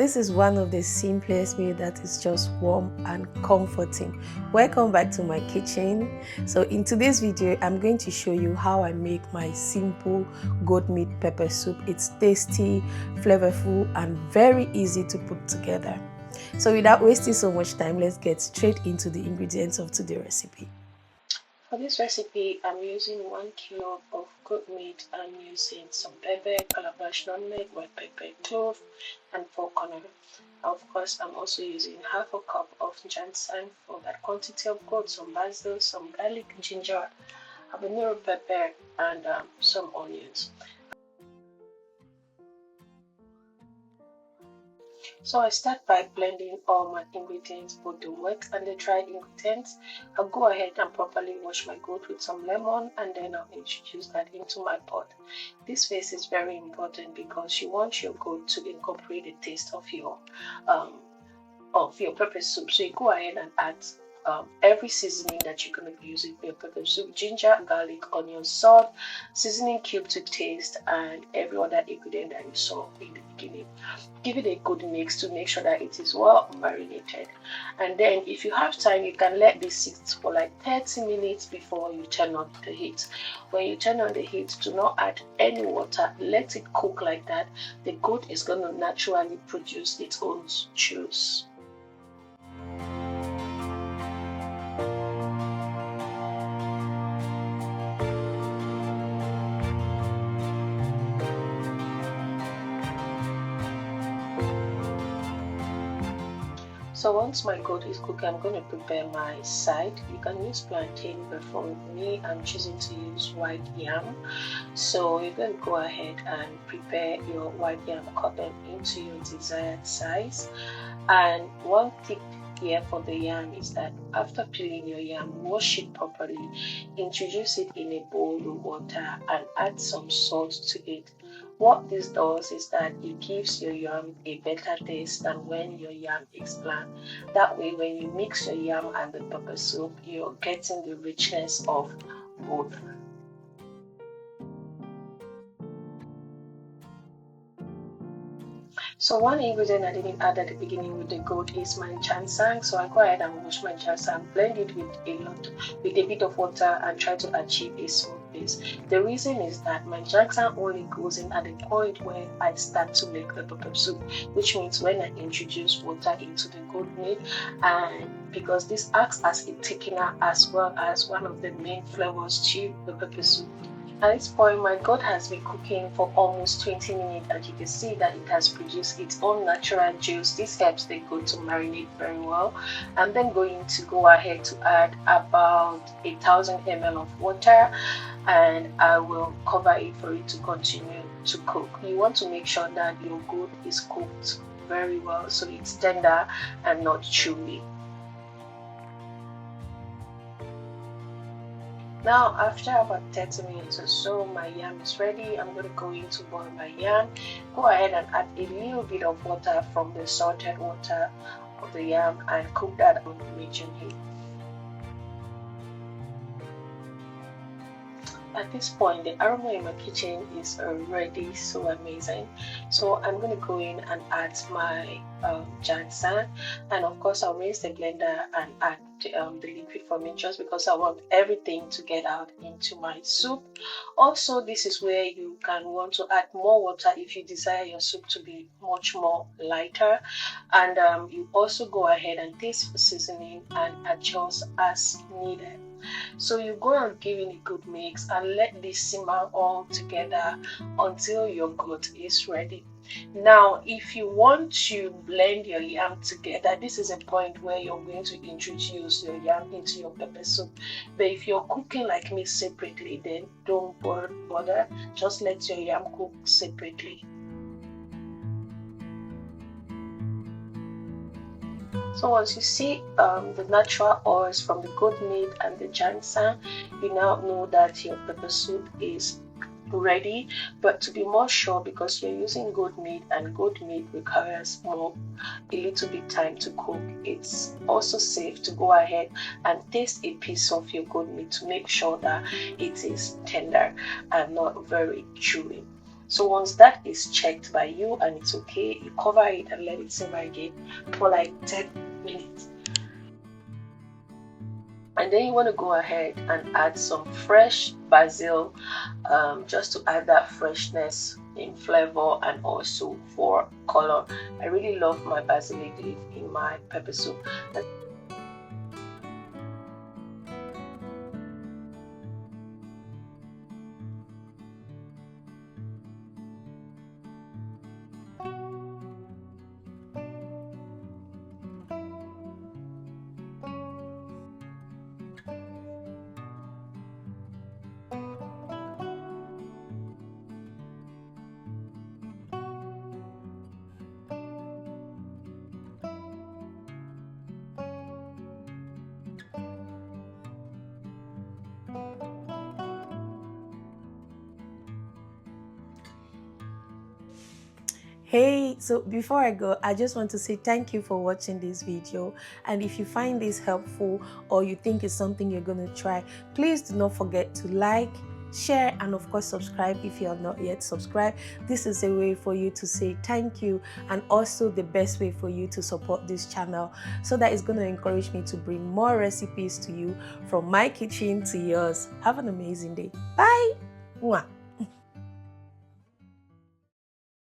this is one of the simplest meal that is just warm and comforting. Welcome back to my kitchen. So in today's video, I'm going to show you how I make my simple goat meat pepper soup. It's tasty, flavorful, and very easy to put together. So without wasting so much time, let's get straight into the ingredients of today's recipe. For this recipe, I'm using 1 kilo of goat meat. I'm using some pepper, calabash nutmeg, white pepper, clove, and 4 corn. Of course, I'm also using half a cup of ginseng for that quantity of goat, some basil, some garlic, ginger, habanero pepper, and some onions. So I start by blending all my ingredients, both the wet and the dry ingredients. I'll go ahead and properly wash my goat with some lemon, and then I'll introduce that into my pot. This phase is very important because you want your goat to incorporate the taste of your pepper soup. So you go ahead and add every seasoning that you're going to be using for your pepper soup: ginger, garlic, onion, salt, seasoning cube to taste, and every other ingredient that you saw in the beginning. Give it a good mix to make sure that it is well marinated. And then if you have time, you can let this sit for like 30 minutes before you turn on the heat. When you turn on the heat, do not add any water. Let it cook like that. The goat is going to naturally produce its own juice. So once my goat is cooking, I'm going to prepare my side. You can use plantain, but for me, I'm choosing to use white yam. So you're going to go ahead and prepare your white yam, cut them into your desired size. And one tip here for the yam is that after peeling your yam, wash it properly, introduce it in a bowl of water, and add some salt to it. What this does is that it gives your yam a better taste than when your yam is bland. That way, when you mix your yam and the pepper soup, you're getting the richness of both. So one ingredient I didn't add at the beginning with the goat is my ginseng. So I go ahead and wash my ginseng, blend it with a bit of water, and try to achieve a smooth paste. The reason is that my ginseng only goes in at the point where I start to make the pepper soup, which means when I introduce water into the goat meat, and because this acts as a thickener as well as one of the main flavors to the pepper soup. At this point, my goat has been cooking for almost 20 minutes, and you can see that it has produced its own natural juice. This helps the goat to marinate very well. I'm then going to go ahead to add about 1,000 ml of water, and I will cover it for it to continue to cook. You want to make sure that your goat is cooked very well so it's tender and not chewy. Now, after about 30 minutes or so, my yam is ready. I'm going to go in to boil my yam. Go ahead and add a little bit of water from the salted water of the yam and cook that on medium heat. At this point, the aroma in my kitchen is already so amazing. So I'm going to go in and add my ginseng, and of course I'll rinse the blender and add the liquid for me, just because I want everything to get out into my soup. Also, this is where you can want to add more water if you desire your soup to be much more lighter, and you also go ahead and taste for seasoning and adjust as needed. So you go and give it a good mix and let this simmer all together until your goat is ready. Now, if you want to blend your yam together, this is a point where you're going to introduce your yam into your pepper soup. But if you're cooking like me separately, then don't bother. Just let your yam cook separately. So once you see the natural oils from the goat meat and the ginseng, you now know that your pepper soup is ready. But to be more sure, because you're using goat meat and goat meat requires a little bit time to cook, it's also safe to go ahead and taste a piece of your goat meat to make sure that it is tender and not very chewy. So once that is checked by you and it's okay, you cover it and let it simmer again for like 10 minutes. And then you want to go ahead and add some fresh basil, just to add that freshness in flavor and also for color. I really love my basilic leaf in my pepper soup. Hey, so before I go, I just want to say thank you for watching this video. And if you find this helpful or you think it's something you're going to try, please do not forget to like, share, and of course subscribe if you are not yet subscribed. This is a way for you to say thank you, and also the best way for you to support this channel, so that it's going to encourage me to bring more recipes to you from my kitchen to yours. Have an amazing day. Bye. Mwah.